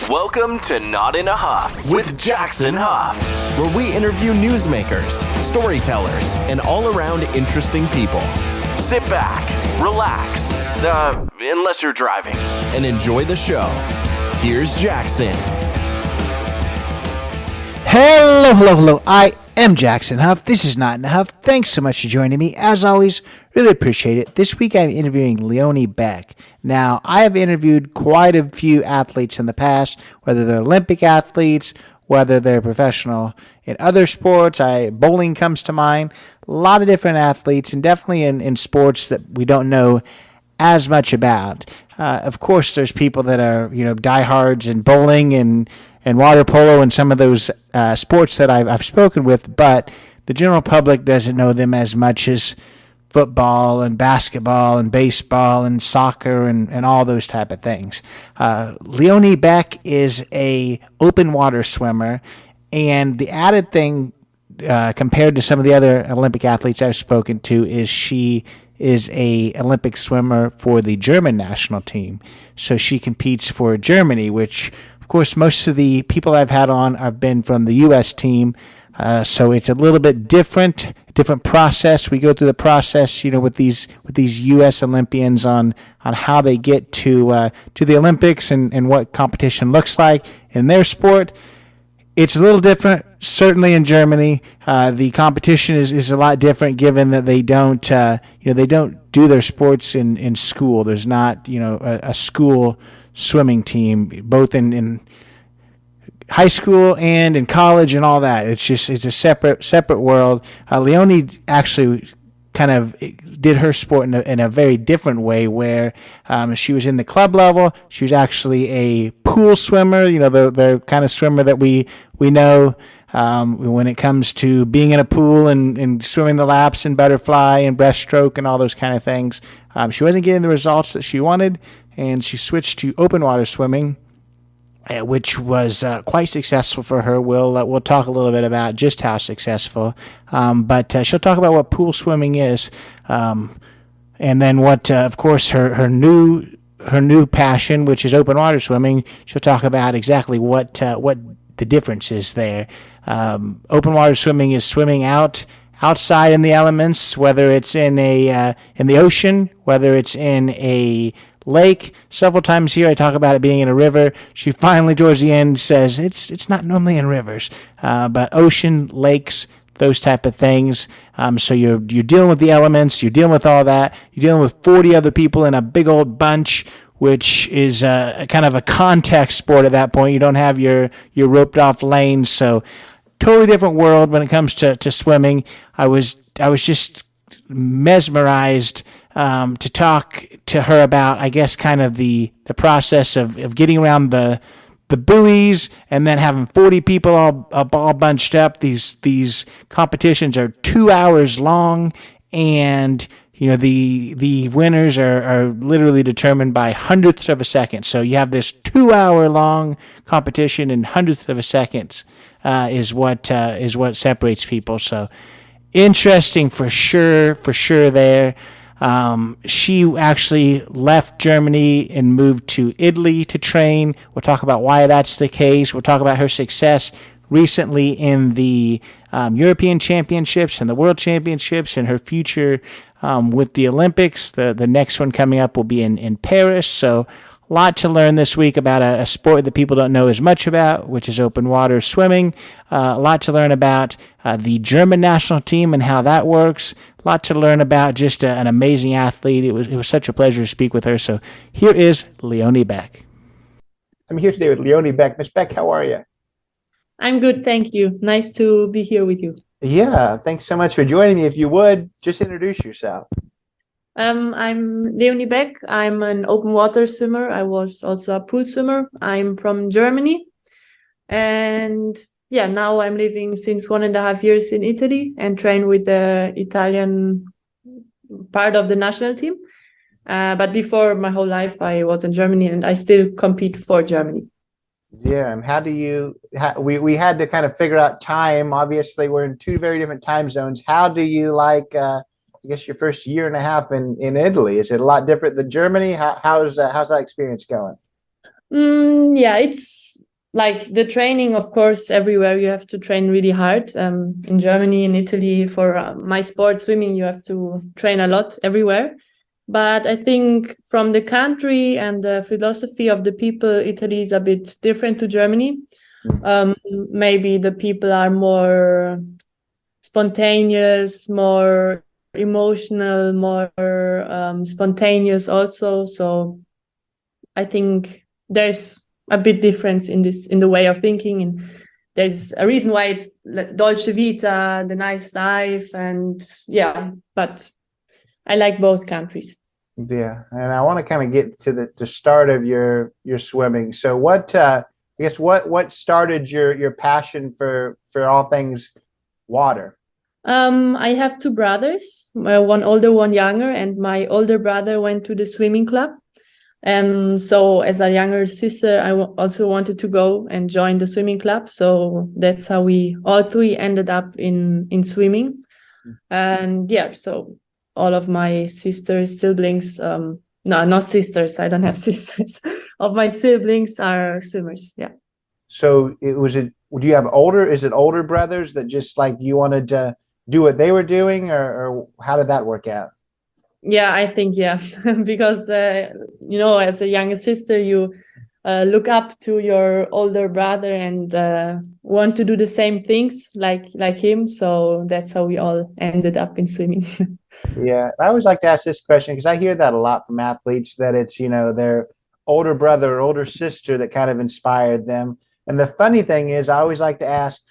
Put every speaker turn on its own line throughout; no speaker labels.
Welcome to Not in a Huff with Jackson Huff, where we interview newsmakers, storytellers, and all-around interesting people. Sit back, relax, unless you're driving, and enjoy the show. Here's Jackson.
Hello. I am Jackson Huff. This is Not in a Huff. Thanks so much for joining me. As always, really appreciate it. This week I'm interviewing Leonie Beck. Now, I have interviewed quite a few athletes in the past, whether they're Olympic athletes, whether they're professional in other sports. Bowling comes to mind. A lot of different athletes, and definitely in sports that we don't know as much about. Of course, there's people that are, diehards in bowling and water polo and some of those sports that I've spoken with, but the general public doesn't know them as much as football and basketball and baseball and soccer and all those type of things. Leonie Beck is a open water swimmer, and the added thing compared to some of the other Olympic athletes I've spoken to is she is a Olympic swimmer for the German national team. So she competes for Germany, which, of course, most of the people I've had on have been from the U.S. team. So it's a little bit different process. We go through the process, with these U.S. Olympians on how they get to the Olympics and what competition looks like in their sport. It's a little different, certainly in Germany. The competition is a lot different, given that they don't do their sports in school. There's not a school swimming team, both in high school and in college and all that. It's a separate world. Leonie actually kind of did her sport in a very different way, where she was in the club level. She was actually a pool swimmer, the kind of swimmer that we know when it comes to being in a pool and swimming the laps and butterfly and breaststroke and all those kind of things. She wasn't getting the results that she wanted, and she switched to open water swimming, which was quite successful for her. We'll talk a little bit about just how successful, but she'll talk about what pool swimming is, and then what, of course, her new passion, which is open water swimming. She'll talk about exactly what the difference is there. Open water swimming is swimming outside in the elements, whether it's in the ocean, whether it's in a lake. Several times here I talk about it being in a river. She finally towards the end says it's not normally in rivers, but ocean, lakes, those type of things. So you're dealing with the elements, you're dealing with all that, you're dealing with 40 other people in a big old bunch, which is a kind of a contact sport at that point. You don't have your roped off lanes, so totally different world when it comes to swimming. I was just mesmerized to talk to her about, I guess, kind of the process of getting around the buoys and then having 40 people all bunched up. These competitions are 2 hours long, and the winners are literally determined by hundredths of a second. So you have this 2 hour long competition, and hundredths of a second is what separates people. So interesting for sure there. She actually left Germany and moved to Italy to train. We'll talk about why that's the case. We'll talk about her success recently in the European Championships and the World Championships, and her future with the Olympics. The next one coming up will be in Paris. So a lot to learn this week about a sport that people don't know as much about, which is open water swimming. A lot to learn about the German national team and how that works. A lot to learn about just an amazing athlete. It was such a pleasure to speak with her. So here is Leonie Beck. I'm here today with Leonie Beck. Miss Beck, how are you?
I'm good, thank you. Nice to be here with you.
Yeah, thanks so much for joining me. If you would, just introduce yourself.
I'm Leonie Beck. I'm an open water swimmer. I was also a pool swimmer. I'm from Germany. And now I'm living since 1.5 years in Italy and train with the Italian part of the national team. But before, my whole life, I was in Germany, and I still compete for Germany.
Yeah, and how do you, we had to kind of figure out time. Obviously, we're in two very different time zones. How do you like, I guess, your first year and a half in Italy? Is it a lot different than Germany? How's that experience going?
Yeah, it's like the training, of course, everywhere you have to train really hard. In Germany, in Italy, for my sport, swimming, you have to train a lot everywhere. But I think from the country and the philosophy of the people, Italy is a bit different to Germany. Maybe the people are more spontaneous, more emotional, more spontaneous also. So I think there's a bit difference in the way of thinking, and there's a reason why it's dolce vita, the nice life, and yeah. But I like both countries.
Yeah, and I want to kind of get to the start of your swimming. So what I guess what started your passion for all things water?
I have two brothers, one older, one younger, and my older brother went to the swimming club. So as a younger sister, I also wanted to go and join the swimming club. So that's how we all three ended up in swimming. And yeah, so all of my sisters, siblings, no, not sisters, I don't have sisters. Of my siblings are swimmers. Yeah.
So do you have is it older brothers that just like you wanted to do what they were doing, or how did that work out?
Yeah, I think, yeah, because as a younger sister, you look up to your older brother and want to do the same things like him. So that's how we all ended up in swimming.
Yeah, I always like to ask this question because I hear that a lot from athletes, that it's, their older brother or older sister that kind of inspired them. And the funny thing is, I always like to ask,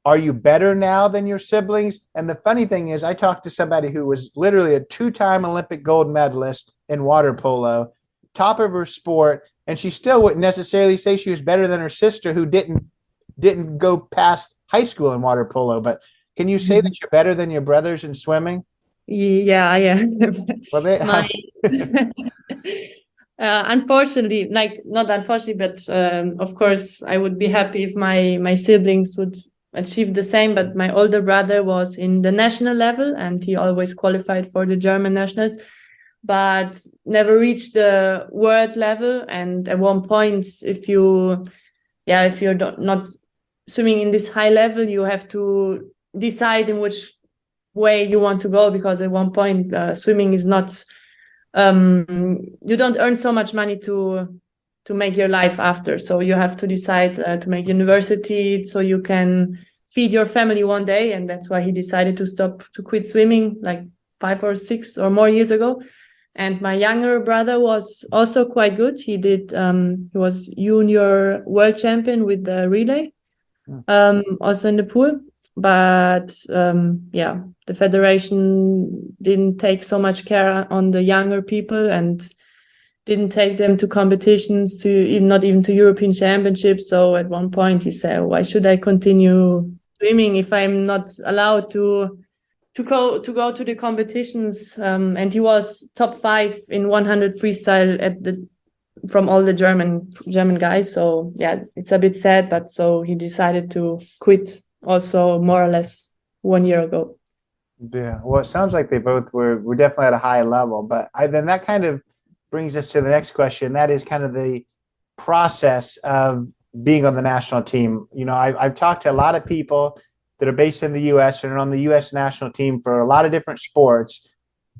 are you better now than your siblings? And the funny thing is, I talked to somebody who was literally a two-time Olympic gold medalist in water polo, top of her sport, and she still wouldn't necessarily say she was better than her sister who didn't go past high school in water polo. But can you say that you're better than your brothers in swimming?
Yeah, I am.
Well, they
My unfortunately, like not unfortunately, but of course, I would be happy if my siblings would achieve the same. But my older brother was in the national level, and he always qualified for the German nationals, but never reached the world level. And at one point, if you're not swimming in this high level, you have to decide in which way you want to go, because at one point swimming is not you don't earn so much money to make your life after, so you have to decide to make university so you can feed your family one day. And that's why he decided to quit swimming like 5 or 6 or more years ago. And my younger brother was also quite good. He was junior world champion with the relay, also in the pool. But the federation didn't take so much care on the younger people and didn't take them to competitions, not even to European championships. So at one point he said, why should I continue swimming if I'm not allowed to go to the competitions? And he was top 5 in 100 freestyle from all the German guys. So yeah, it's a bit sad, but so he decided to quit also more or less 1 year ago.
Yeah, well, it sounds like they both were definitely at a high level, but then that kind of brings us to the next question. That is kind of the process of being on the national team. I've talked to a lot of people that are based in the U.S. and are on the U.S. national team for a lot of different sports,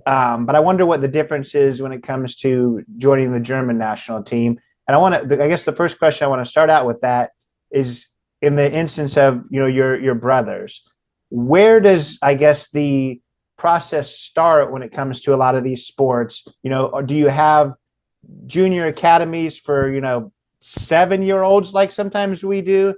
but I wonder what the difference is when it comes to joining the German national team. And I guess the first question I want to start out with that is, in the instance of your brothers, where does, I guess, the process start when it comes to a lot of these sports? Or do you have junior academies for 7-year-olds like sometimes we do?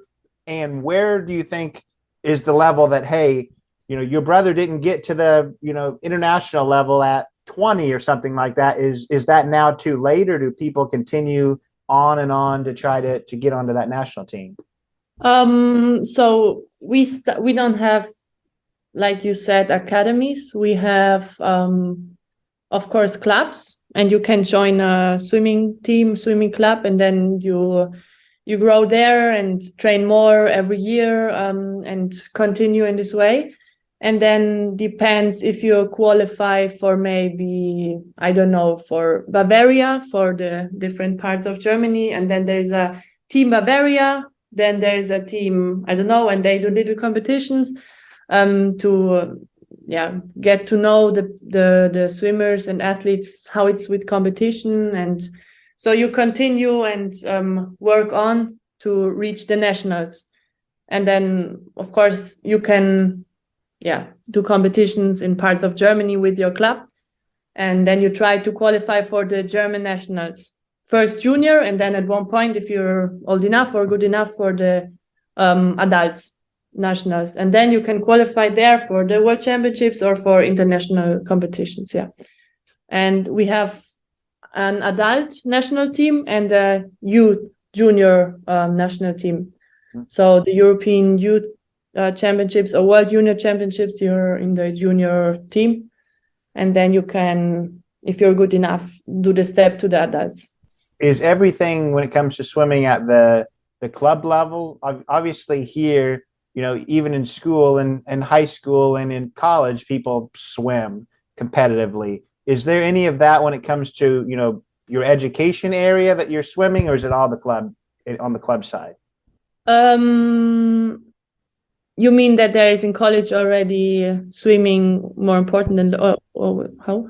And where do you think is the level that, hey, your brother didn't get to the international level at 20 or something like that? Is that now too late, or do people continue on and on to try to get onto that national team?
So we don't have, like you said, academies. We have, of course, clubs, and you can join a swimming club, and then you grow there and train more every year, and continue in this way. And then depends if you qualify for maybe, I don't know, for Bavaria, for the different parts of Germany. And then there's a team Bavaria, then there's a team, I don't know, and they do little competitions to get to know the swimmers and athletes, how it's with competition. And so you continue and work on to reach the nationals. And then, of course, you can do competitions in parts of Germany with your club. And then you try to qualify for the German nationals. First junior, and then at one point, if you're old enough or good enough, for the adults nationals. And then you can qualify there for the World Championships or for international competitions. Yeah. And we have an adult national team and a youth junior national team. So the European Youth Championships or World Junior Championships, you're in the junior team. And then you can, if you're good enough, do the step to the adults.
Is everything when it comes to swimming at the club level? Obviously here, even in school and high school and in college, people swim competitively. Is there any of that when it comes to, your education area that you're swimming, or is it all on the club side?
You mean that there is in college already swimming more important than or how?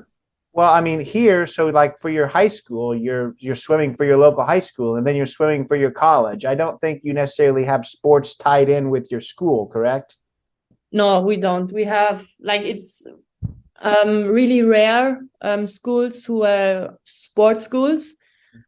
Well, I mean here, so like for your high school, you're swimming for your local high school, and then you're swimming for your college. I don't think you necessarily have sports tied in with your school, correct?
No, we don't. We have it's really rare schools who are sports schools.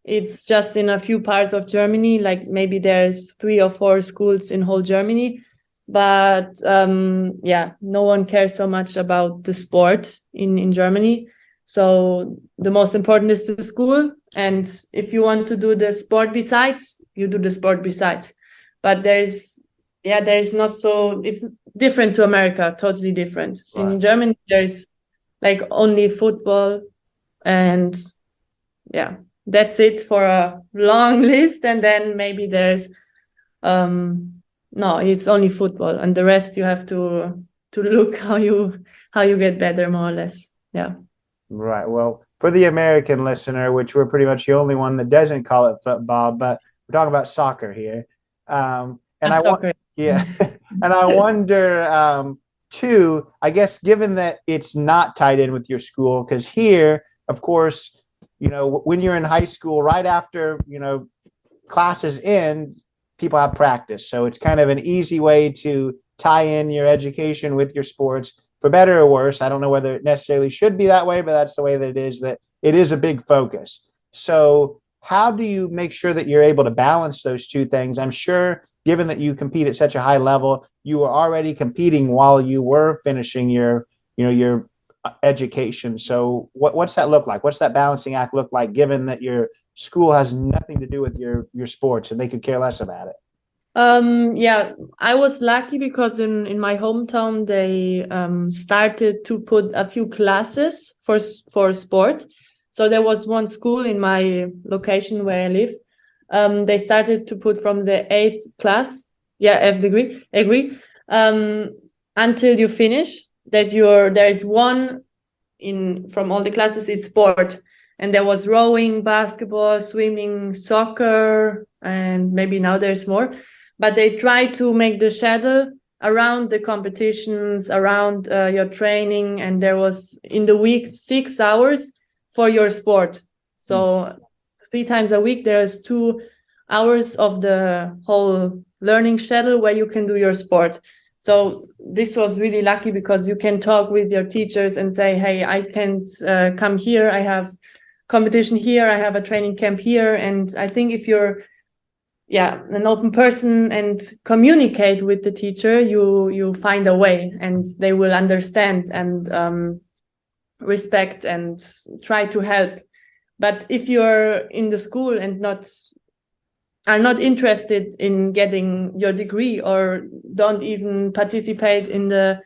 It's just in a few parts of Germany, like maybe there's 3 or 4 schools in whole Germany. But no one cares so much about the sport in Germany. So the most important is the school. And if you want to do the sport besides, you do the sport besides. But there's not so, it's different to America, totally different. Right. In Germany, there's only football, and that's it for a long list. And then maybe there's no, it's only football, and the rest you have to look how you get better, more or less. Yeah.
Right. Well, for the American listener, which we're pretty much the only one that doesn't call it football, but we're talking about soccer here. And
soccer.
And I wonder too, I guess, given that it's not tied in with your school, because here, of course, when you're in high school, right after, classes end, people have practice. So it's kind of an easy way to tie in your education with your sports, for better or worse. I don't know whether it necessarily should be that way, but that's the way that it is a big focus. So how do you make sure that you're able to balance those two things? I'm sure, given that you compete at such a high level, you were already competing while you were finishing your education. So what's that look like? What's that balancing act look like, given that your school has nothing to do with your sports and they could care less about it?
I was lucky because in my hometown they started to put a few classes for sport. So there was one school in my location where I live. They started to put from the 8th class, F degree, until you finish, that there is one from all the classes is sport. And there was rowing, basketball, swimming, soccer, and maybe now there's more. But they try to make the schedule around the competitions, around your training. And there was in the week 6 hours for your sport. So 3 times a week, there's 2 hours of the whole learning schedule where you can do your sport. So this was really lucky because you can talk with your teachers and say, hey, I can't come here. I have competition here. I have a training camp here. And I think if you're an open person and communicate with the teacher, you find a way, and they will understand and respect and try to help. But if you're in the school and are not interested in getting your degree, or don't even participate in the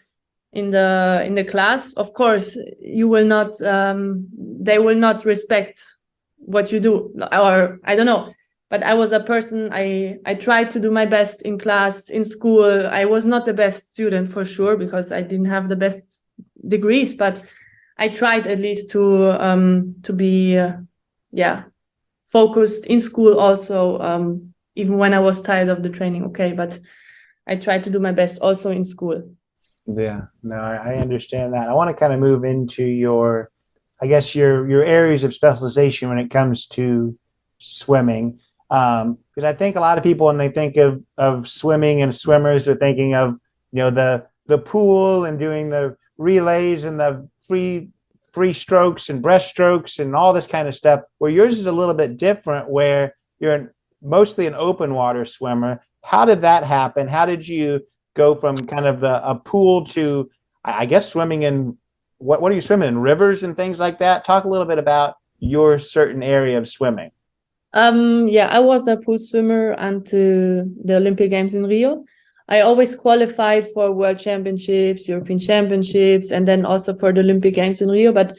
class, of course you will not they will not respect what you do, or I don't know. but I was a person, I tried to do my best in class, in school. I was not the best student for sure, because I didn't have the best degrees, but I tried at least to be focused in school also, even when I was tired of the training. Okay, but I tried to do my best also in school.
Yeah, no, I understand that. I want to kind of move into your, I guess your areas of specialization when it comes to swimming, because I think a lot of people, when they think of swimming and swimmers, they're thinking of the pool and doing the relays and the free strokes and breaststrokes and all this kind of stuff. Where yours is a little bit different, where you're mostly an open water swimmer. How did that happen? How did you go from kind of a pool to, I guess, swimming in what are you swimming in, rivers and things like that? Talk a little bit about your certain area of swimming.
I was a pool swimmer until the Olympic Games in Rio. I always qualified for World Championships, European Championships, and then also for the Olympic Games in Rio, but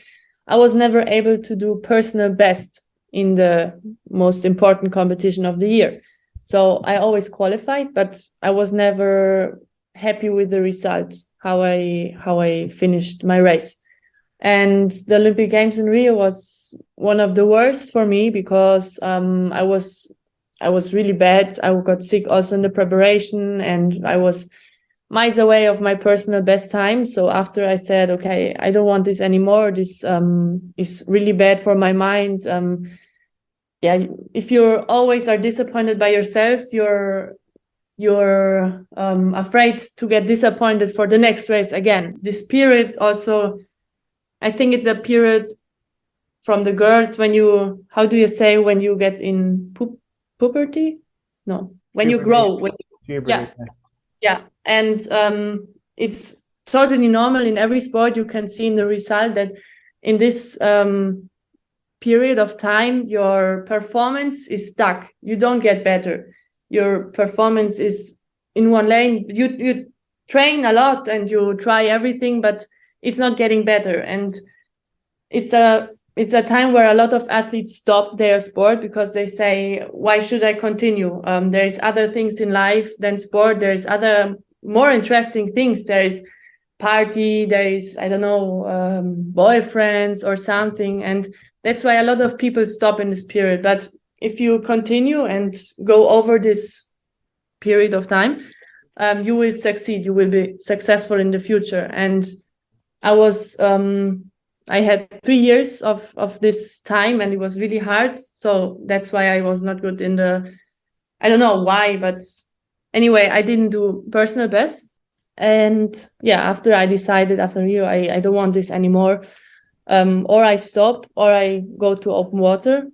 I was never able to do personal best in the most important competition of the year. So I always qualified, but I was never happy with the results, how I finished my race. And the Olympic Games in Rio was one of the worst for me, because I was really bad. I got sick also in the preparation, and I was miles away of my personal best time. So after I said, okay, I don't want this anymore. This is really bad for my mind. If you always are disappointed by yourself, you're afraid to get disappointed for the next race again. This period also, I think it's a period from the girls when you, how do you say, when you get in puberty? No, when you grow. Yeah. And it's totally normal in every sport. You can see in the result that in this period of time, your performance is stuck. You don't get better. Your performance is in one lane. You train a lot and you try everything, but it's not getting better. And it's a time where a lot of athletes stop their sport because they say, why should I continue? There is other things in life than sport. There is other more interesting things. There is party, there is, I don't know, boyfriends or something. And that's why a lot of people stop in this period. But if you continue and go over this period of time, you will succeed. You will be successful in the future. And I had 3 years of this time, and it was really hard. So that's why I was not good in I don't know why, but anyway, I didn't do personal best. And after I decided after Rio, I don't want this anymore. Or I stop or I go to open water.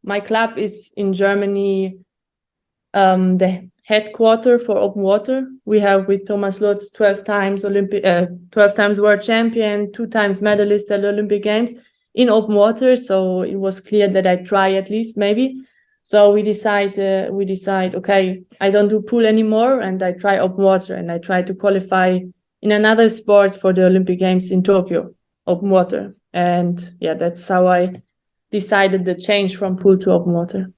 My club is in Germany, the headquarter for open water. We have with Thomas Lutz 12 times world champion, 2 times medalist at the Olympic Games in open water. So it was clear that I try at least maybe. So we decide, okay, I don't do pool anymore, and I try open water, and I try to qualify in another sport for the Olympic Games in Tokyo, open water. And that's how I decided the change from pool to open water.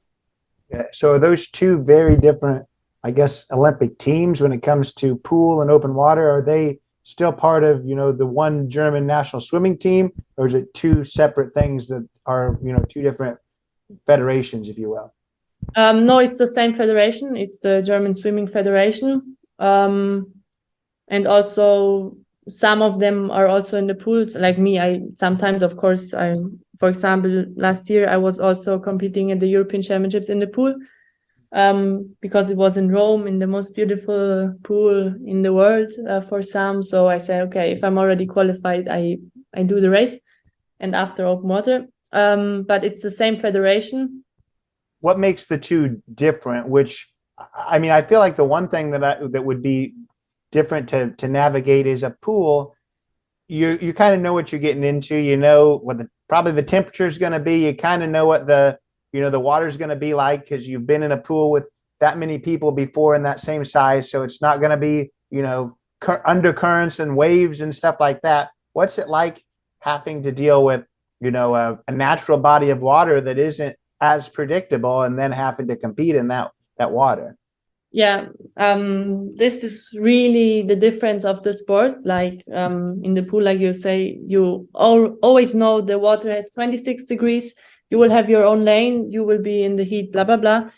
Yeah. So are those two very different, I guess, Olympic teams when it comes to pool and open water? Are they still part of, the one German national swimming team, or is it two separate things that are, two different federations, if you will?
No, it's the same federation. It's the German Swimming Federation. And also some of them are also in the pools. Like me, sometimes, of course, for example, last year I was also competing at the European Championships in the pool, because it was in Rome, in the most beautiful pool in the world for some. So I said, okay, if I'm already qualified, I do the race, and after open water. But it's the same federation.
What makes the two different? I feel like the one thing that would be different to navigate is a pool. You kind of know what you're getting into. You know what probably the temperature is going to be. You kind of know what the water is going to be like, because you've been in a pool with that many people before in that same size. So it's not going to be undercurrents and waves and stuff like that. What's it like having to deal with a natural body of water that isn't, as predictable and then having to compete in that water.
Yeah, this is really the difference of the sport. Like in the pool, like you say, you always know the water has 26 degrees. You will have your own lane. You will be in the heat, blah, blah, blah.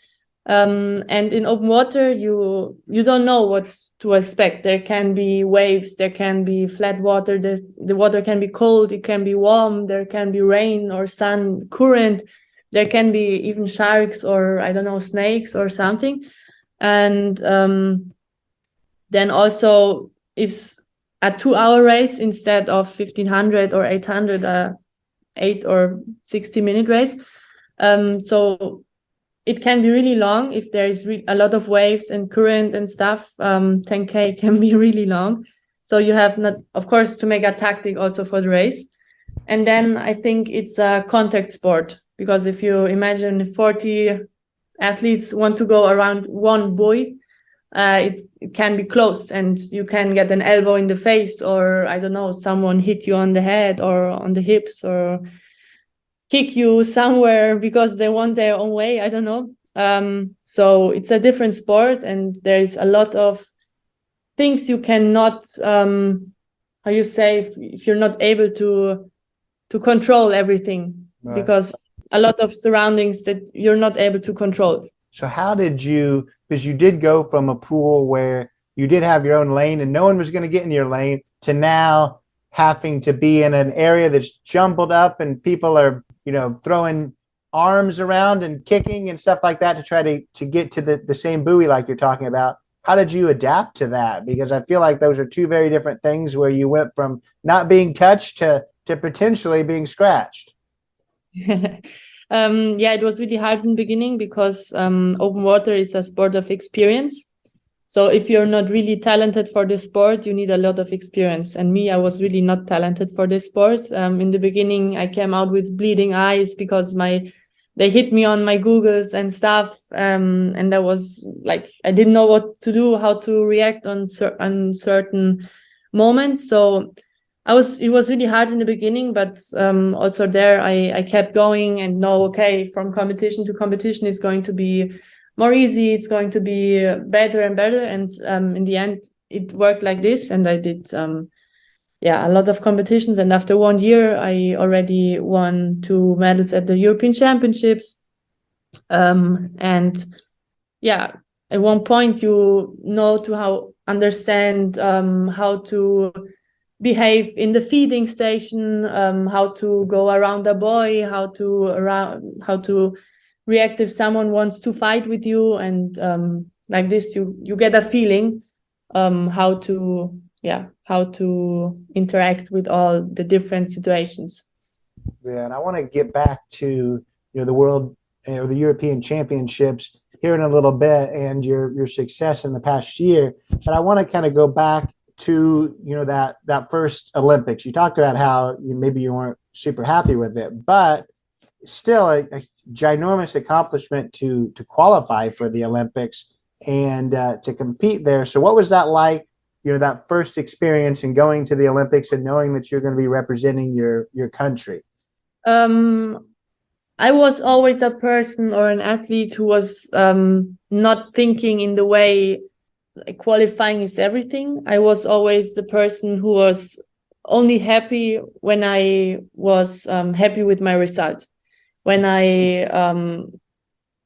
And in open water, you don't know what to expect. There can be waves, there can be flat water, the water can be cold, it can be warm, there can be rain or sun, current, there can be even sharks or I don't know, snakes or something. And then also is a 2-hour race instead of 1500 or 800, 8 or 60-minute race. So it can be really long if there is a lot of waves and current and stuff. 10K can be really long. So you have not, of course, to make a tactic also for the race. And then I think it's a contact sport, because if you imagine 40 athletes want to go around one buoy, it can be close and you can get an elbow in the face, or I don't know, someone hit you on the head or on the hips or kick you somewhere because they want their own way. I don't know. So it's a different sport, and there's a lot of things you cannot, how you say, if you're not able to control everything, right? Because a lot of surroundings that you're not able to control.
So how did you, because you did go from a pool where you did have your own lane and no one was going to get in your lane, to now having to be in an area that's jumbled up and people are, throwing arms around and kicking and stuff like that to try to get to the same buoy like you're talking about. How did you adapt to that? Because I feel like those are two very different things, where you went from not being touched to potentially being scratched.
Yeah, it was really hard in the beginning because open water is a sport of experience. So if you're not really talented for this sport, you need a lot of experience. And me, I was really not talented for this sport. In the beginning, I came out with bleeding eyes because they hit me on my Googles and stuff. And I was like, I didn't know what to do, how to react on certain moments. So it was really hard in the beginning, but also there I kept going and know, okay, from competition to competition, it's going to be more easy, it's going to be better and better. And in the end, it worked like this. And I did, a lot of competitions. And after 1 year, I already won 2 medals at the European Championships. At one point, you know to understand how to behave in the feeding station, how to go around a buoy, how to react if someone wants to fight with you, and like this you get a feeling how to interact with all the different situations.
Yeah, and I want to get back to the world, the European Championships here in a little bit, and your success in the past year. But I want to kind of go back to that first Olympics. You talked about how maybe you weren't super happy with it, but still a ginormous accomplishment to qualify for the Olympics and to compete there. So what was that like, that first experience in going to the Olympics and knowing that you're going to be representing your country?
I was always a person or an athlete who was not thinking in the way like qualifying is everything. I was always the person who was only happy when I was happy with my result. When I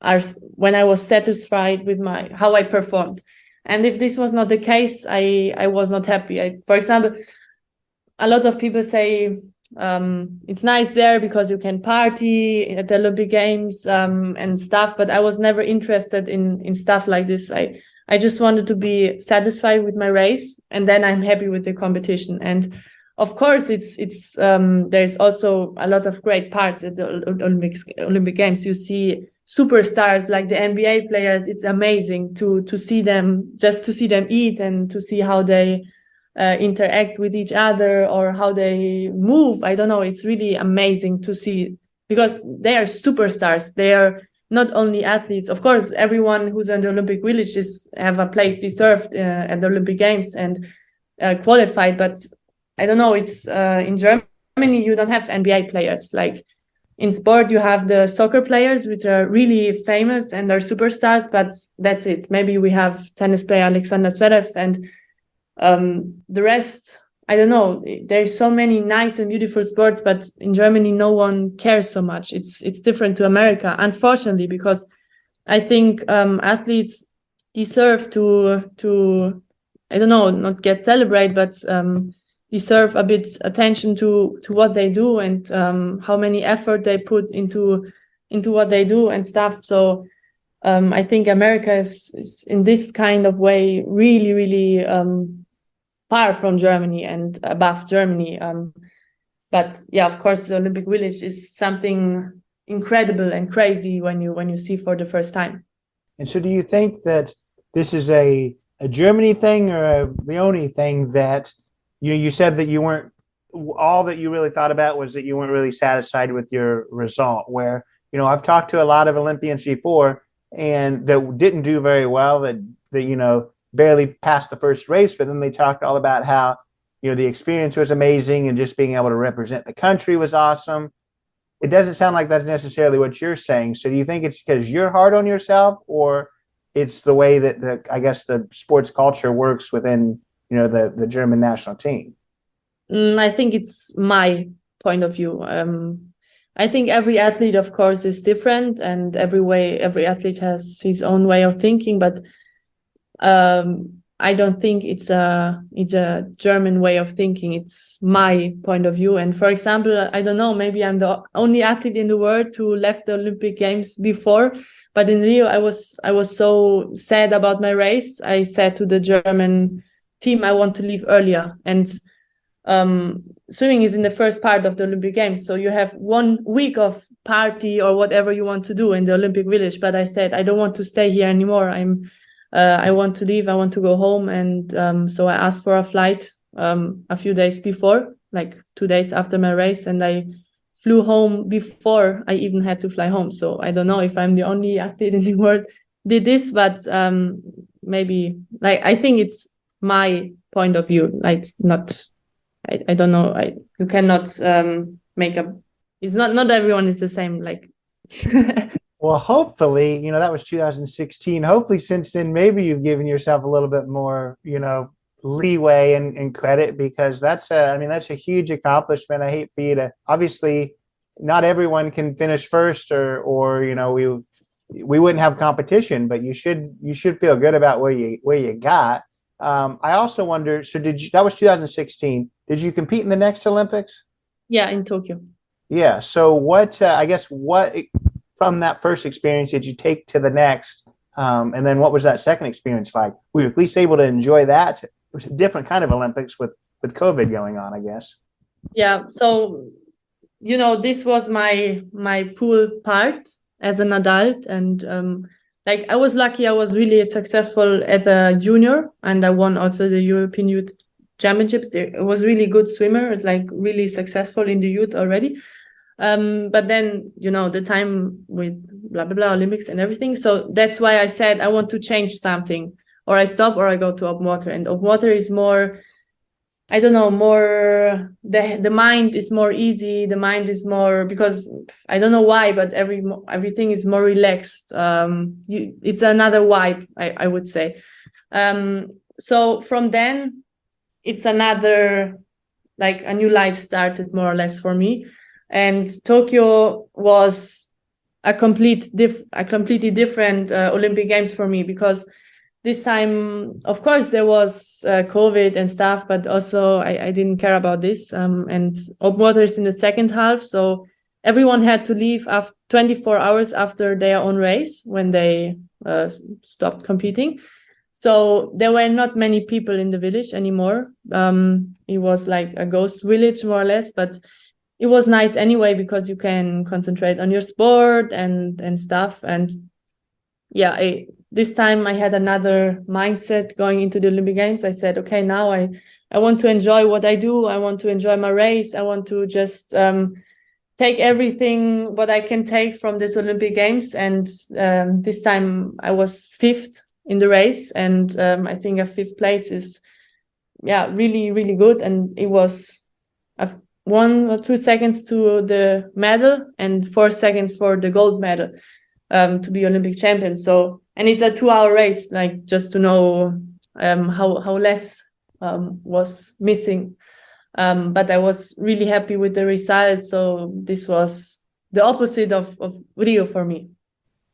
was satisfied with how I performed. And if this was not the case, I was not happy. For example, a lot of people say it's nice there because you can party at the Olympic Games and stuff, but I was never interested in stuff like this. I just wanted to be satisfied with my race, and then I'm happy with the competition. And of course, it's there's also a lot of great parts at the Olympic Games. You see superstars like the NBA players. It's amazing to see them, just to see them eat and to see how they interact with each other or how they move. I don't know. It's really amazing to see, because they are superstars. They are not only athletes. Of course, everyone who's in the Olympic Village have a place deserved at the Olympic Games and qualified, but I don't know, it's in Germany, you don't have NBA players. Like in sport, you have the soccer players, which are really famous and are superstars, but that's it. Maybe we have tennis player Alexander Zverev, and the rest, I don't know. There's so many nice and beautiful sports, but in Germany, no one cares so much. It's different to America, unfortunately, because I think athletes deserve to I don't know, not get celebrated, but deserve a bit attention to what they do and how many effort they put into what they do and stuff. So I think America is in this kind of way really, really far from Germany and above Germany. But yeah, of course, the Olympic Village is something incredible and crazy when you see for the first time.
And so do you think that this is a Germany thing or a Leonie thing, that you said that you weren't, all that you really thought about was that you weren't really satisfied with your result, where, I've talked to a lot of Olympians before and that didn't do very well, that barely passed the first race, but then they talked all about how, the experience was amazing and just being able to represent the country was awesome. It doesn't sound like that's necessarily what you're saying. So do you think it's because you're hard on yourself, or it's the way that the sports culture works within, the German national team?
I think it's my point of view. I think every athlete, of course, is different, and every athlete has his own way of thinking. But I don't think it's a German way of thinking. It's my point of view. And for example, I don't know, maybe I'm the only athlete in the world who left the Olympic Games before. But in Rio, I was so sad about my race. I said to the German team, I want to leave earlier. And swimming is in the first part of the Olympic Games. So you have 1 week of party or whatever you want to do in the Olympic Village. But I said, I don't want to stay here anymore. I want to leave. I want to go home. And so I asked for a flight a few days before, like 2 days after my race. And I flew home before I even had to fly home. So I don't know if I'm the only athlete in the world did this, but maybe, like, I think it's my point of view, like, not, I don't know. You cannot it's not everyone is the same. Like,
well, hopefully, that was 2016. Hopefully since then, maybe you've given yourself a little bit more, leeway and credit, because that's a huge accomplishment. I hate for you to, obviously not everyone can finish first or we wouldn't have competition, but you should feel good about where you got. I also wonder, so that was 2016. Did you compete in the next Olympics?
Yeah, in Tokyo.
Yeah. So what from that first experience did you take to the next? And then what was that second experience like? Were you at least able to enjoy that? It was a different kind of Olympics with COVID going on, I guess.
Yeah. So, this was my pool part as an adult. And like, I was lucky. I was really successful at the junior, and I won also the European Youth Championships. I was really good swimmer. It's like really successful in the youth already. But then, the time with blah, blah, blah, Olympics and everything. So that's why I said I want to change something, or I stop or I go to open water. And open water is more, I don't know, more, the mind is more easy. The mind is more, because I don't know why, but everything is more relaxed. It's another vibe, I would say. So from then, it's another, like, a new life started more or less for me. And Tokyo was a completely different Olympic Games for me, because this time, of course, there was COVID and stuff, but also I didn't care about this. And open water is in the second half, so everyone had to leave after 24 hours after their own race when they stopped competing. So there were not many people in the village anymore. It was like a ghost village, more or less, but it was nice anyway, because you can concentrate on your sport and stuff. And yeah, this time I had another mindset going into the Olympic Games. I said, okay, now I want to enjoy what I do. I want to enjoy my race. I want to just take everything what I can take from this Olympic Games. And this time I was 5th in the race. And I think a 5th place is, really, really good. And it was 1 or 2 seconds to the medal and 4 seconds for the gold medal to be Olympic champion. So, and it's a 2-hour race, like just to know how less was missing. But I was really happy with the result. So this was the opposite of Rio for me.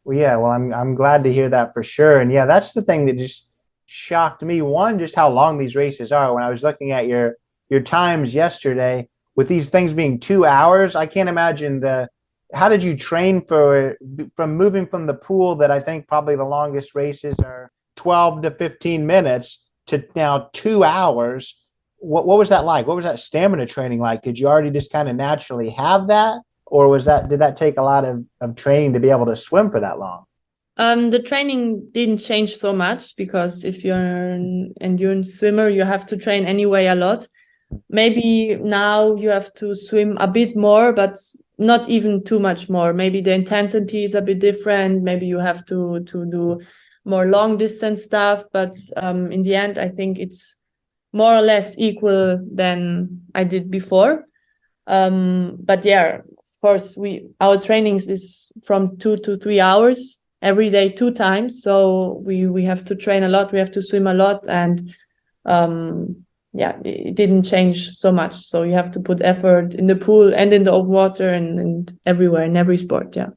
Well, yeah, well, I'm glad to hear that for sure. And yeah, that's the thing that just shocked me. One, just how long these races are. When I was looking at your times yesterday, with these things being 2 hours, I can't imagine how did you train from moving from the pool that I think probably the longest races are 12 to 15 minutes to now 2 hours. What was that like? What was that stamina training like? Did you already just kind of naturally have that? Or did that take a lot of training to be able to swim for that long?
The training didn't change so much, because if you're an endurance swimmer, you have to train anyway a lot. Maybe now you have to swim a bit more, but not even too much more. Maybe the intensity is a bit different. Maybe you have to do more long distance stuff. But in the end, I think it's more or less equal than I did before. But yeah, of course, our trainings is from 2 to 3 hours every day, 2 times. So we have to train a lot. We have to swim a lot, and yeah, it didn't change so much. So you have to put effort in the pool and in the open water and everywhere, in every sport. Yeah.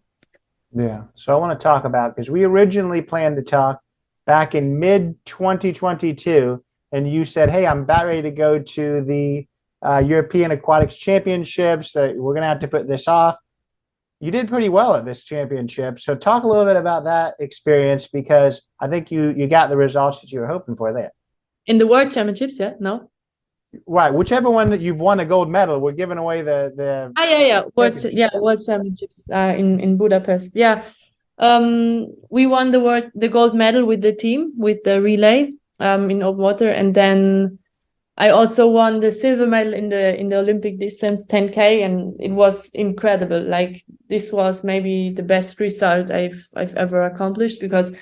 Yeah. So I want to talk about, because we originally planned to talk back in mid 2022, and you said, hey, I'm about ready to go to the European Aquatics Championships. We're going to have to put this off. You did pretty well at this championship. So talk a little bit about that experience, because I think you got the results that you were hoping for there.
In the World Championships, yeah? No?
Right. Whichever one that you've won a gold medal, we're giving away the
yeah. World Championships in Budapest. Yeah. We won the gold medal with the team, with the relay in open water, and then I also won the silver medal in the Olympic distance 10K, and it was incredible. Like, this was maybe the best result I've ever accomplished, because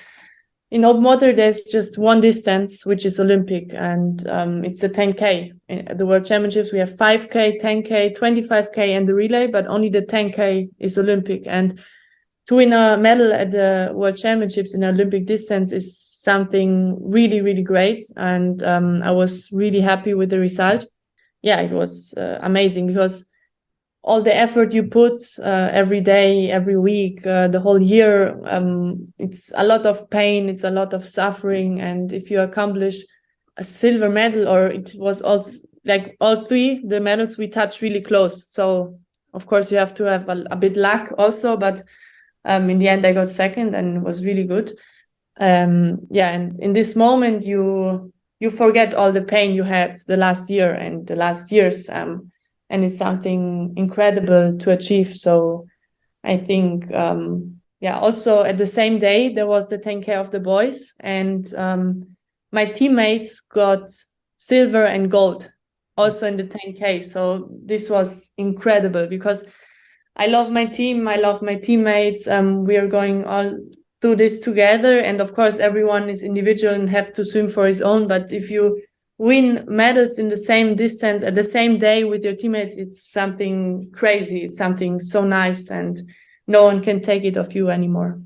in open water there's just one distance, which is Olympic, and it's the 10K. At the World Championships we have 5K, 10K, 25K, and the relay, but only the 10K is Olympic. And to win a medal at the World Championships in Olympic distance is something really, really great. And I was really happy with the result. Yeah, it was amazing, because all the effort you put every day, every week, the whole year, it's a lot of pain, it's a lot of suffering. And if you accomplish a silver medal, or it was also like all 3, the medals we touched really close. So of course you have to have a bit luck also, but in the end I got second, and it was really good. Yeah, and in this moment you forget all the pain you had the last year and the last years, and it's something incredible to achieve. So I think also at the same day there was the 10K of the boys, and my teammates got silver and gold also in the 10K. So this was incredible, because I love my team, I love my teammates. We are going all through this together, and of course everyone is individual and have to swim for his own. But if you win medals in the same distance at the same day with your teammates, it's something crazy. It's something so nice, and no one can take it off you anymore.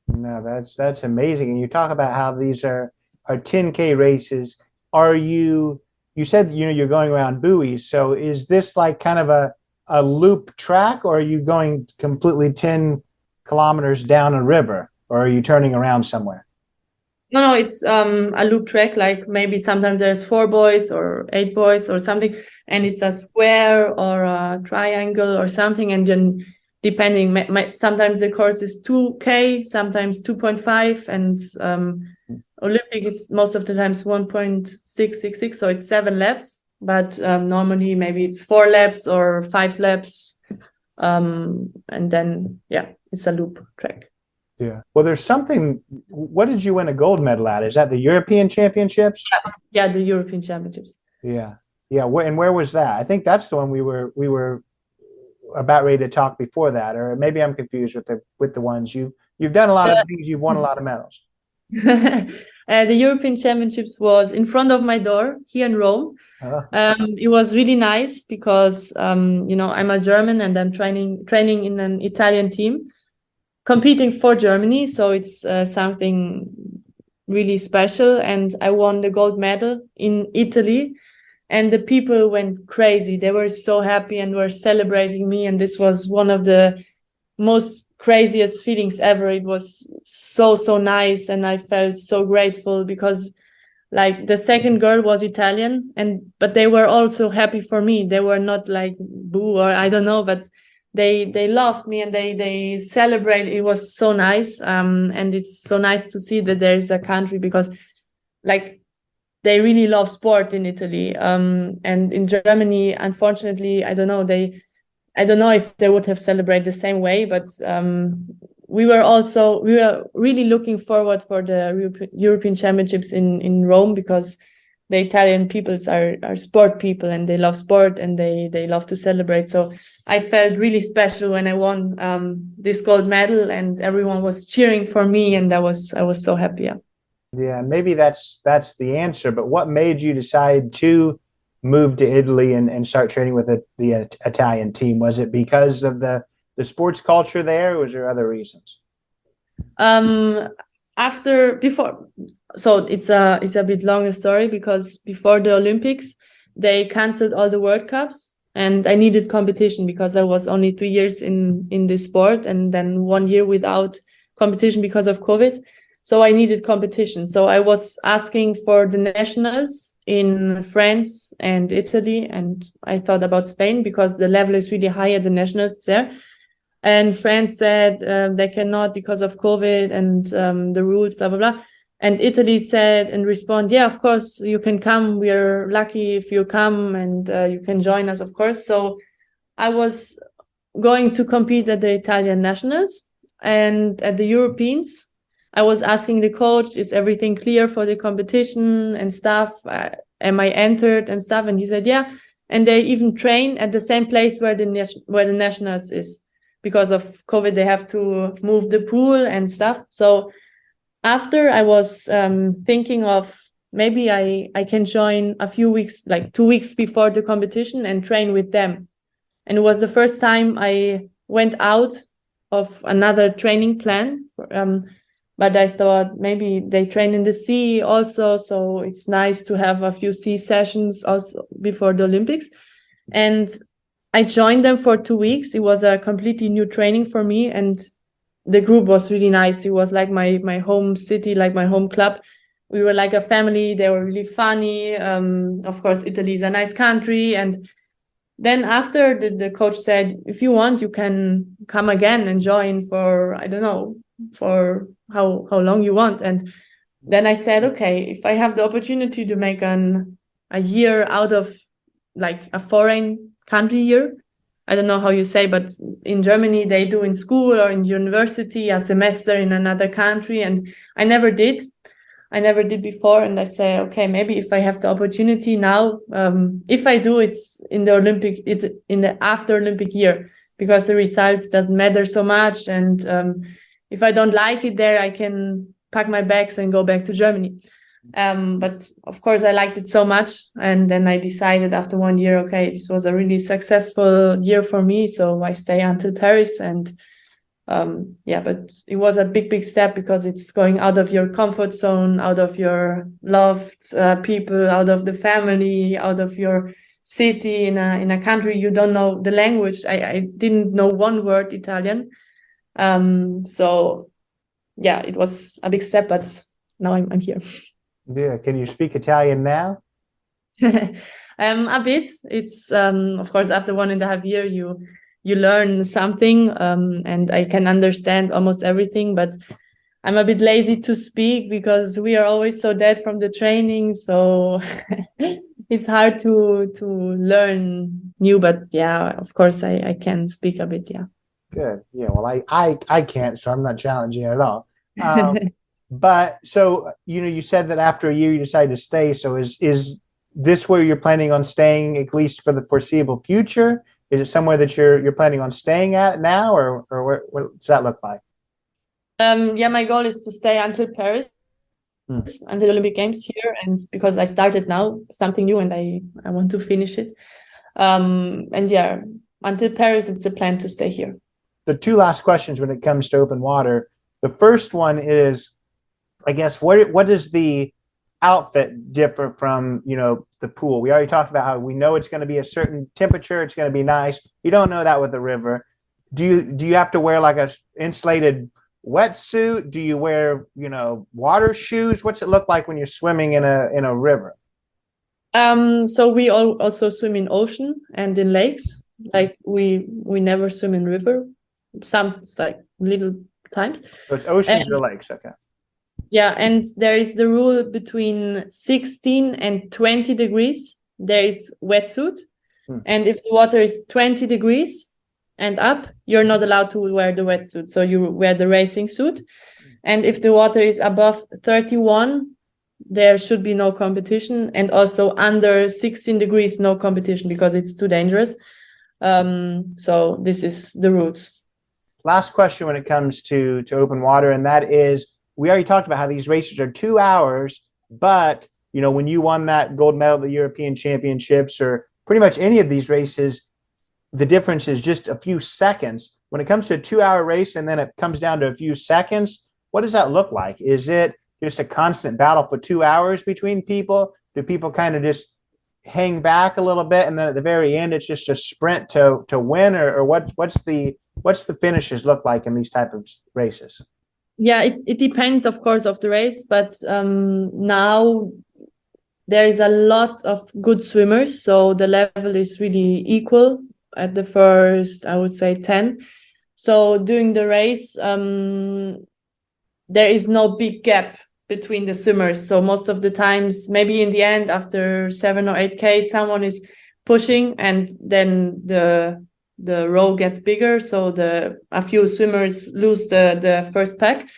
No, that's amazing. And you talk about how these are 10K races. You said you're going around buoys. So is this like kind of a loop track, or are you going completely 10 kilometers down a river, or are you turning around somewhere?
No, it's a loop track. Like, maybe sometimes there's 4 buoys or 8 buoys or something, and it's a square or a triangle or something. And then depending, sometimes the course is 2K, sometimes 2.5, and Olympic is most of the times 1.666, so it's 7 laps. But normally maybe it's 4 laps or 5 laps, and then it's a loop track.
Yeah. Well, there's something. What did you win a gold medal at? Is that the European Championships?
Yeah, the European Championships.
Yeah. Where was that? I think that's the one we were about ready to talk before that, or maybe I'm confused with the ones you've done a lot of things. You've won a lot of medals.
The European Championships was in front of my door here in Rome. It was really nice because I'm a German and I'm training in an Italian team, competing for Germany. So it's something really special. And I won the gold medal in Italy. And the people went crazy. They were so happy and were celebrating me. And this was one of the most craziest feelings ever. It was so, so nice. And I felt so grateful because like the second girl was Italian, but they were also happy for me. They were not like boo or I don't know, but they loved me and they celebrated. It was so nice. And it's so nice to see that there is a country because like they really love sport in Italy. And in Germany, unfortunately, I don't know if they would have celebrated the same way, but we were really looking forward for the European Championships in Rome because the Italian peoples are sport people and they love sport and they love to celebrate. So I felt really special when I won this gold medal and everyone was cheering for me and I was so happy.
Yeah, maybe that's the answer. But what made you decide to move to Italy and start training with the Italian team? Was it because of the sports culture there, or was there other reasons?
So it's a bit longer story because before the Olympics, they canceled all the World Cups and I needed competition because I was only 3 years in this sport and then 1 year without competition because of COVID. So I needed competition. So I was asking for the nationals in France and Italy, and I thought about Spain because the level is really high at the nationals there. And France said they cannot because of COVID and the rules, blah, blah, blah. And Italy said and respond, yeah, of course, you can come. We are lucky if you come and you can join us, of course. So I was going to compete at the Italian nationals and at the Europeans. I was asking the coach, is everything clear for the competition and stuff? Am I entered and stuff? And he said, yeah. And they even train at the same place where the nationals is. Because of COVID, they have to move the pool and stuff. So after I was thinking of maybe I can join a few weeks, like 2 weeks before the competition and train with them. And it was the first time I went out of another training plan. But I thought maybe they train in the sea also. So it's nice to have a few sea sessions also before the Olympics. And I joined them for 2 weeks. It was a completely new training for me. And the group was really nice. It was like my home city, like my home club. We were like a family. They were really funny. Of course, Italy is a nice country. And then after the coach said, if you want, you can come again and join for, I don't know, for how long you want. And then I said, okay, if I have the opportunity to make a year out of like a foreign country year, I don't know how you say, but in Germany they do in school or in university a semester in another country, and I never did before. And I say, okay, maybe if I have the opportunity now, if I do, it's in the after Olympic year, because the results doesn't matter so much. And if I don't like it there, I can pack my bags and go back to Germany. But of course, I liked it so much. And then I decided after 1 year, okay, this was a really successful year for me. So I stay until Paris. And but it was a big step because it's going out of your comfort zone, out of your loved people, out of the family, out of your city in a country you don't know the language. I didn't know one word Italian. So yeah, it was a big step, but now I'm here.
Yeah. Can you speak Italian now?
A bit. It's of course after 1.5 years you learn something, and I can understand almost everything, but I'm a bit lazy to speak because we are always so dead from the training. So it's hard to learn new, but yeah, of course I can speak a bit. Yeah.
Good. Yeah. Well, I can't, so I'm not challenging at all. But so, you said that after a year you decided to stay. So is this where you're planning on staying, at least for the foreseeable future? Is it somewhere that you're planning on staying at now, or what does that look like?
Yeah, my goal is to stay until Paris. until Olympic Games here, and because I started now something new and I want to finish it. And yeah, until Paris, it's a plan to stay here.
The two last questions when it comes to open water. The first one is, I guess, what does the outfit differ from, the pool? We already talked about how we know it's going to be a certain temperature, it's going to be nice. You don't know that with the river. Do you have to wear like a insulated wetsuit? Do you wear, water shoes? What's it look like when you're swimming in a river?
So we also swim in ocean and in lakes. Like we never swim in river. Some like little times.
So it's oceans or lakes, okay.
Yeah, and there is the rule between 16 and 20 degrees. There is wetsuit. And if the water is 20 degrees and up, you're not allowed to wear the wetsuit. So you wear the racing suit. And if the water is above 31, there should be no competition. And also under 16 degrees, no competition because it's too dangerous. So this is the rules.
Last question when it comes to open water, and that is, we already talked about how these races are 2 hours, but when you won that gold medal at the European Championships or pretty much any of these races, the difference is just a few seconds. When it comes to a 2-hour race and then it comes down to a few seconds, what does that look like? Is it just a constant battle for 2 hours between people? Do people kind of just hang back a little bit and then at the very end it's just a sprint to win, or what's the finishes look like in these type of races?
Yeah, it depends, of course, of the race, but now there is a lot of good swimmers, so the level is really equal at the first, I would say, 10. So during the race, there is no big gap between the swimmers. So most of the times, maybe in the end, after 7 or 8K, someone is pushing and then the row gets bigger. So a few swimmers lose the first pack.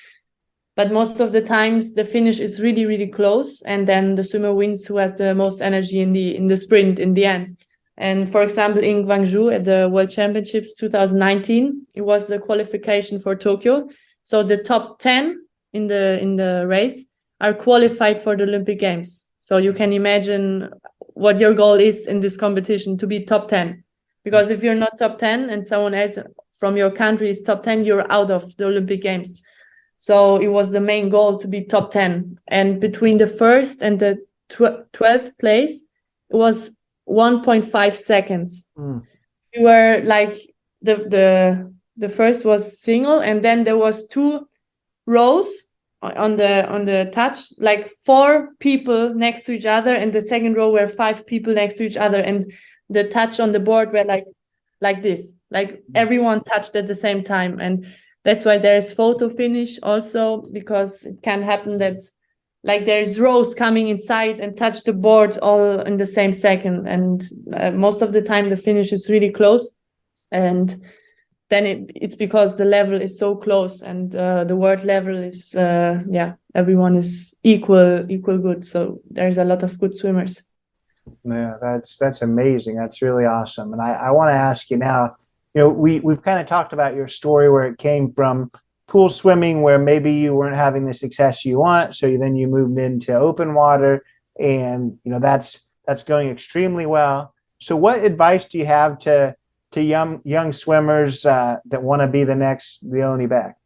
But most of the times the finish is really, really close. And then the swimmer wins who has the most energy in the sprint in the end. And for example, in Gwangju at the World Championships 2019, it was the qualification for Tokyo. So the top 10 in the race are qualified for the Olympic Games. So you can imagine what your goal is in this competition, to be top 10. Because if you're not top 10 and someone else from your country is top 10, you're out of the Olympic Games. So it was the main goal to be top 10. And between the first and the 12th place, it was 1.5 seconds. We were like, the first was single, and then there was 2 rows on the touch, like 4 people next to each other, and the second row were 5 people next to each other, and the touch on the board were like this, like everyone touched at the same time. And that's why there's photo finish also, because it can happen that like there's rows coming inside and touch the board all in the same second. And most of the time the finish is really close. And then it's because the level is so close, and the world level is, everyone is equal good. So there's a lot of good swimmers.
Yeah, that's amazing. That's really awesome. And I want to ask you now, we've kind of talked about your story where it came from pool swimming, where maybe you weren't having the success you want. So then you moved into open water, and, that's going extremely well. So what advice do you have to young swimmers that want to be the next Leonie Beck?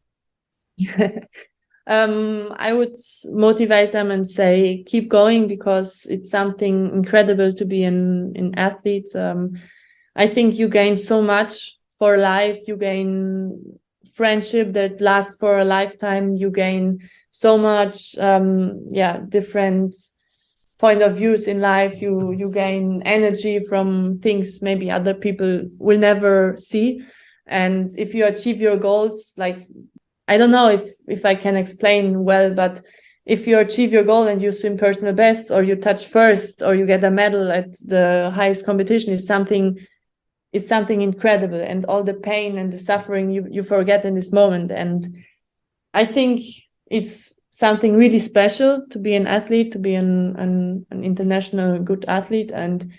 I would motivate them and say, keep going, because it's something incredible to be an athlete. I think you gain so much for life. You gain friendship that lasts for a lifetime. You gain so much, different point of views in life. You gain energy from things maybe other people will never see. And if you achieve your goals, like, I don't know if I can explain well, but if you achieve your goal and you swim personal best, or you touch first, or you get a medal at the highest competition, is something incredible. And all the pain and the suffering you forget in this moment. And I think it's something really special to be an athlete, to be an international good athlete, and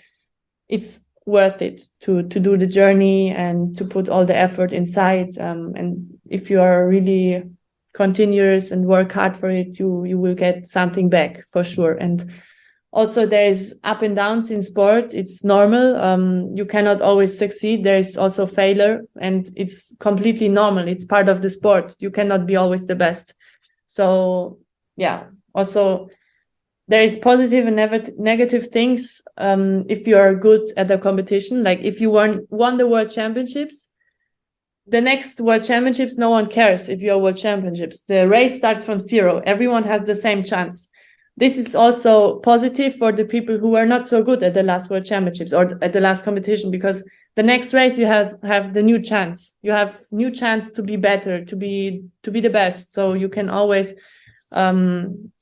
it's worth it to do the journey and to put all the effort inside. And if you are really continuous and work hard for it, you will get something back for sure. And also there is up and downs in sport. It's normal. You cannot always succeed. There is also failure, and it's completely normal. It's part of the sport. You cannot be always the best. So yeah, also there is positive and negative things. If you are good at the competition, like if you won the world championships, the next world championships, no one cares if you're world championships. The race starts from zero. Everyone has the same chance. This is also positive for the people who are not so good at the last world championships or at the last competition, because the next race you have the new chance. You have new chance to be better, to be the best. So you can always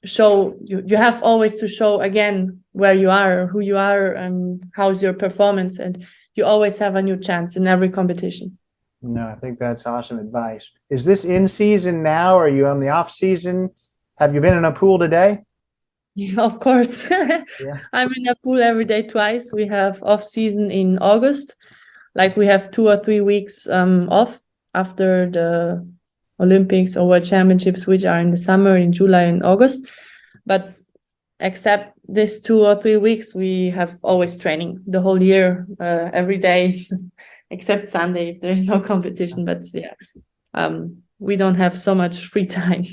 show, you have always to show again where you are, who you are, and how's your performance, and you always have a new chance in every competition.
No, I think that's awesome advice. Is this in season now? Or are you on the off season? Have you been in a pool today?
Yeah, of course.
Yeah.
I'm in a pool every day twice. We have off season in August. Like we have 2 or 3 weeks off after the Olympics or World Championships, which are in the summer, in July and August. But except this 2 or 3 weeks, we have always training the whole year, every day, except Sunday. There's no competition, but yeah, we don't have so much free time.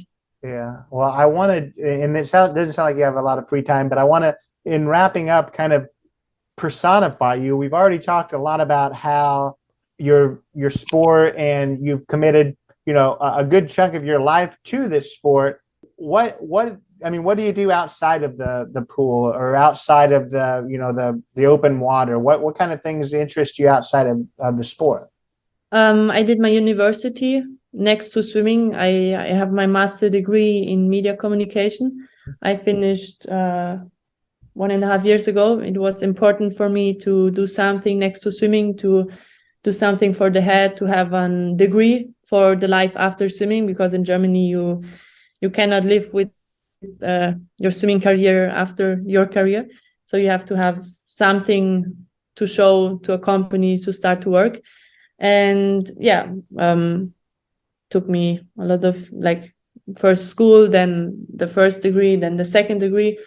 Yeah. Well, I wanted, and doesn't sound like you have a lot of free time, but I want to, in wrapping up, kind of personify you. We've already talked a lot about how your sport, and you've committed, a good chunk of your life to this sport. What do you do outside of the pool, or outside of the open water? What kind of things interest you outside of the sport?
I did my university next to swimming. I have my master degree in media communication. I finished 1.5 years ago. It was important for me to do something next to swimming, to do something for the head, to have a degree for the life after swimming, because in Germany you cannot live with your swimming career after your career. So you have to have something to show to a company to start to work. And yeah, took me a lot of, like, first school, then the first degree, then the second degree,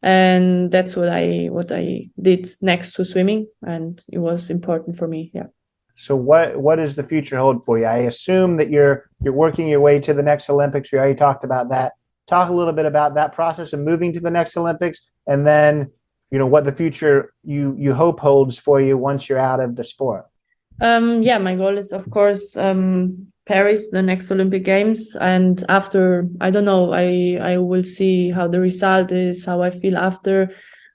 and that's what I did next to swimming, and it was important for me. Yeah.
So what does the future hold for you? I assume that you're working your way to the next Olympics. We already talked about that. Talk a little bit about that process of moving to the next Olympics, and then what the future you hope holds for you once you're out of the sport.
Yeah, my goal is, of course, Paris, the next Olympic Games. And after, I don't know, I will see how the result is, how I feel after.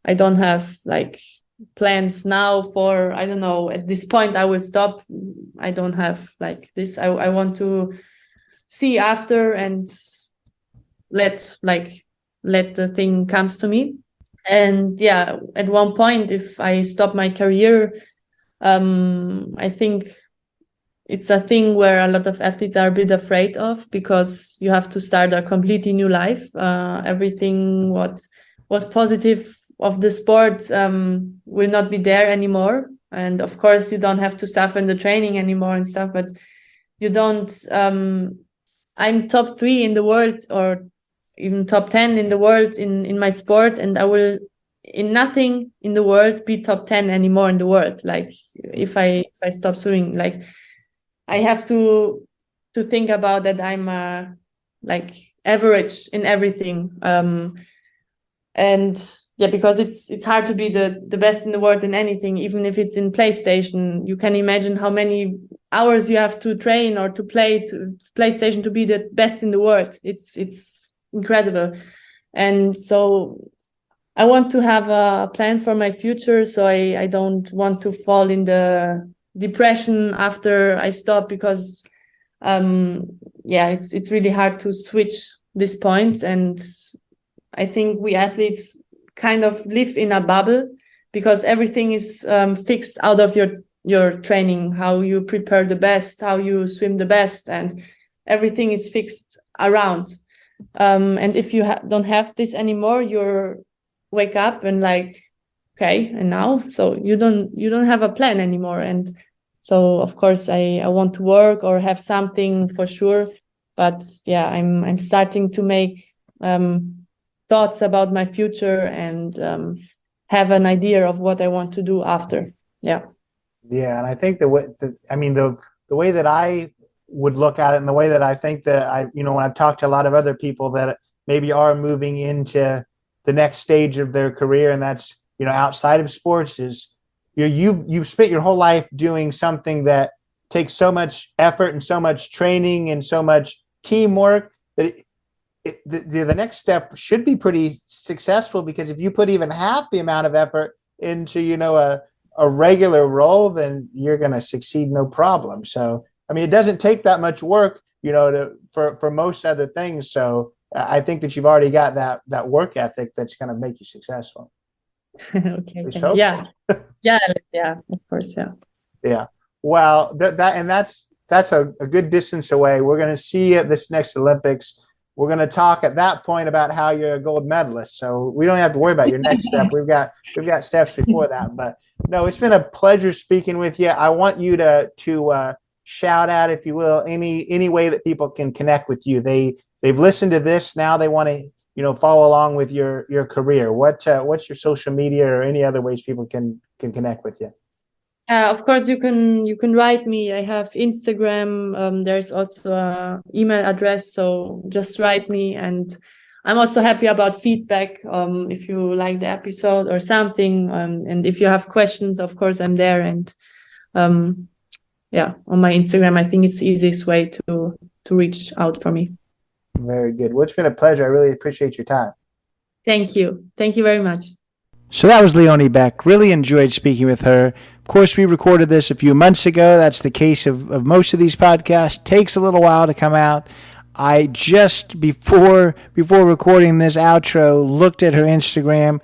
I don't have like plans now for, I don't know, at this point I will stop. I don't have like this. I want to see after and let the thing comes to me. And yeah, at one point, if I stop my career, I think it's a thing where a lot of athletes are a bit afraid of, because you have to start a completely new life. Everything what was positive of the sport will not be there anymore. And of course, you don't have to suffer in the training anymore and stuff, but you don't. I'm top 3 in the world, or even top 10 in the world in my sport, and I will in nothing in the world be top 10 anymore in the world. Like if I stop swimming, like I have to think about that I'm like average in everything. And yeah, because it's hard to be the best in the world in anything, even if it's in PlayStation. You can imagine how many hours you have to train or to play to PlayStation to be the best in the world. It's incredible. And so I want to have a plan for my future, so I don't want to fall in the depression after I stop, because it's really hard to switch this point. And I think we athletes kind of live in a bubble, because everything is fixed out of your training, how you prepare the best, how you swim the best, and everything is fixed around. And if you don't have this anymore, you're wake up and like, okay, and now, so you don't have a plan anymore. And so of course I want to work or have something for sure But yeah, I'm starting to make thoughts about my future and have an idea of what I want to do after. Yeah.
Yeah, and I think the way that I would look at it, and the way that I think that when I've talked to a lot of other people that maybe are moving into the next stage of their career, and that's outside of sports, is you've spent your whole life doing something that takes so much effort and so much training and so much teamwork that the next step should be pretty successful, because if you put even half the amount of effort into a regular role, then you're going to succeed no problem. So it doesn't take that much work for most other things. So I think that you've already got that work ethic that's going to make you successful.
Okay. Yeah. Yeah, of course.
Yeah. Well, that's a good distance away. We're going to see you at this next Olympics. We're going to talk at that point about how you're a gold medalist. So we don't have to worry about your next step. We've got steps before that. But no, it's been a pleasure speaking with you. I want you to shout out, if you will, any way that people can connect with you. They've listened to this. Now they want to follow along with your career. What's your social media or any other ways people can connect with you?
Of course, you can write me. I have Instagram. There's also an email address, so just write me. And I'm also happy about feedback. If you like the episode or something, and if you have questions, of course, I'm there. And on my Instagram, I think it's the easiest way to reach out for me.
Very good. Well, it's been a pleasure. I really appreciate your time.
Thank you. Thank you very much.
So that was Leonie Beck. Really enjoyed speaking with her. Of course, we recorded this a few months ago. That's the case of most of these podcasts. Takes a little while to come out. I just, before recording this outro, looked at her Instagram.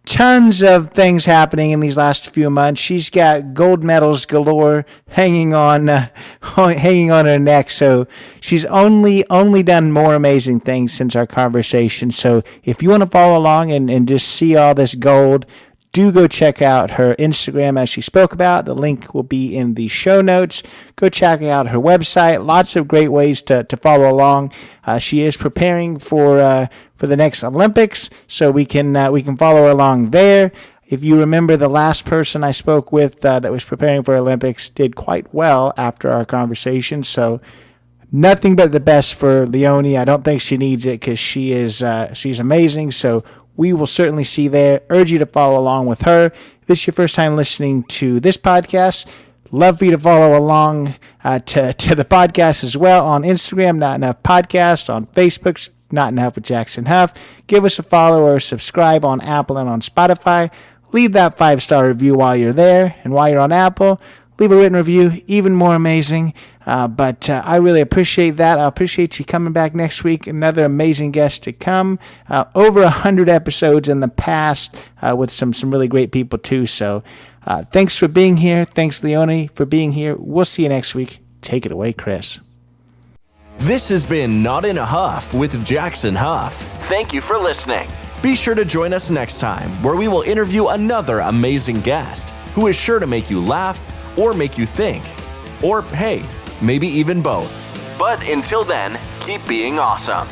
Tons of things happening in these last few months. She's got gold medals galore hanging on her neck. So she's only done more amazing things since our conversation. So if you want to follow along and just see all this gold, do go check out her Instagram as she spoke about. The link will be in the show notes. Go check out her website. Lots of great ways to follow along. She is preparing for the next Olympics, so we can follow along there. If you remember, the last person I spoke with that was preparing for Olympics did quite well after our conversation. So nothing but the best for Leonie. I don't think she needs it because she's amazing. So we will certainly see there. Urge you to follow along with her. If this is your first time listening to this podcast, love for you to follow along to the podcast as well on Instagram, Not Enough Podcast, on Facebook, Not Enough with Jackson Huff. Give us a follow or subscribe on Apple and on Spotify. Leave that 5-star review while you're there. And while you're on Apple, leave a written review, even more amazing. But I really appreciate that. I appreciate you coming back next week. Another amazing guest to come. Over 100 episodes in the past with some really great people too. So thanks for being here. Thanks, Leonie, for being here. We'll see you next week. Take it away, Chris.
This has been Not in a Huff with Jackson Huff. Thank you for listening. Be sure to join us next time, where we will interview another amazing guest who is sure to make you laugh or make you think. Or, hey, maybe even both. But until then, keep being awesome.